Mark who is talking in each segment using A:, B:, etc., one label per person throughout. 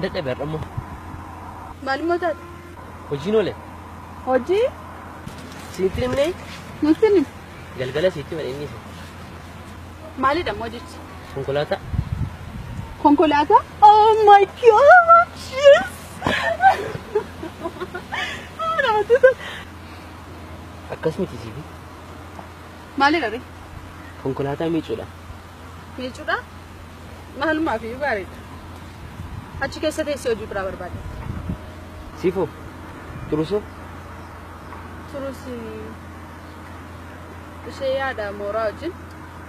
A: Nanda beramo.
B: Malumota.
A: Hojinole.
B: Hoji?
A: Sitrim ne?
B: Muslim.
A: Galgala sitrim ini.
B: Mali da mojit.
A: Konkolata.
B: Konkolata? Oh my god. Yes.
A: Akkasmiti sibi.
B: Mali dari?
A: Konkolata miicuudha.
B: Miicuudha? Maalummaa fi bareeda. Achi keessa teessee hojii biraa barbaade.
A: Sifo. Turuso.
B: Turusi. Ishee yaada mooraa wajjin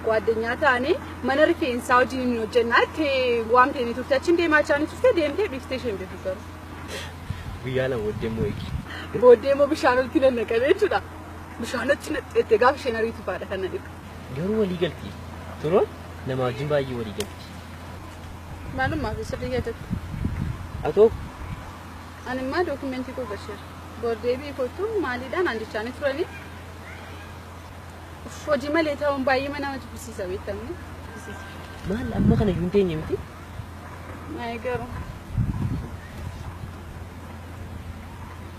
B: ጓደኛ taane mana rifeensaa wajjin hin hojjennaatti waamtee ni turte achiin deemaa jiranii turte deemtee dhiiftee isheen beeku garuu.
A: Guyyaa lama booddeemoo eegi.
B: Booddeemoo bishaan walitti nannaqanii jechuudha. Bishaan achi naqxee gaafa isheen ariitu faadha kan nadhibu.
A: Garuu walii galti. Turoon nama wajjin baay'ee walii galti.
B: Maalummaa fi sirrii keessatti.
A: Atoo.
B: Ani immoo dookumentii koo gasheera. Boordeebii kootu maaliidhaan aanjichaanii turanii. Hojii malee ta'uun baay'ee mana hojii bisiisa beektamni.
A: Maal amma kana yuun teenye miti?
B: Nayi garuu.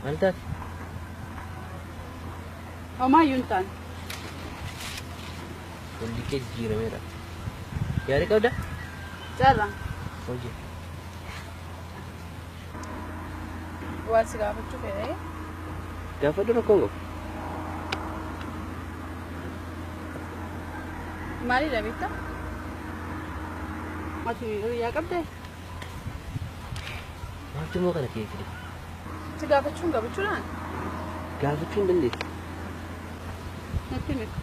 A: Maal taate?
B: Homaa yuun taane.
A: Walli kee jijjiirameera. Yaada qabda?
B: Jaarraa.
A: Hojii.
B: Waa si gaafachuu fedhee.
A: Gaafadhu rakkoon qabu.
B: Mali da beektaa? Ati hiriyaa qabdee?
A: Maaltu moo kana kee fide?
B: Si gaafachuun gabachuudhaan?
A: Gaafachuu hin dandeessu.
B: Natti miti.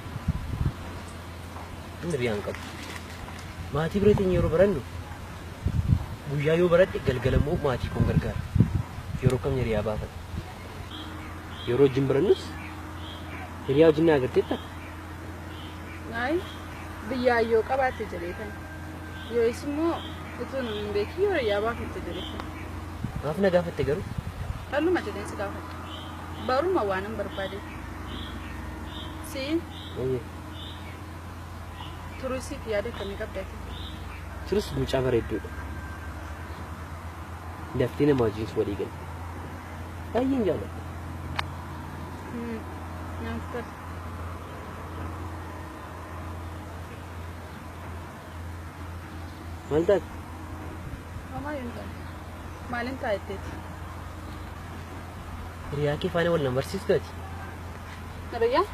A: Inni riyaan qabu. Maatii bireetiin yeroo barannu guyyaa yoo baradhe galgalammoo maatii koon gargaara. Yeroo kam hiriyaa baafata. Yeroo wajjin barannus hiriyaa wajjin na agarteetta?
B: Nayi. Biyyaayyoo qabaate jedheetan. Yoo isimmoo utuun hin beekii yoo hiriyaa baafate jedheetan.
A: Maaf na gaafatte garuu?
B: Dhalluma jedheen si gaafate. Baruma waan hin barbaade. Si turusiif yaada akkamii qabdaate?
A: Turus mucaa bareedduudha. Daftee nama wajjinis walii galte. Baay'een jaalladha.
B: Nyaata.
A: Maal taate?
B: Homaa yuun taane. Maaliin taa'etteeti?
A: Hiriyaa kee faana wal nan barsiistu ati?
B: Hiriyaa?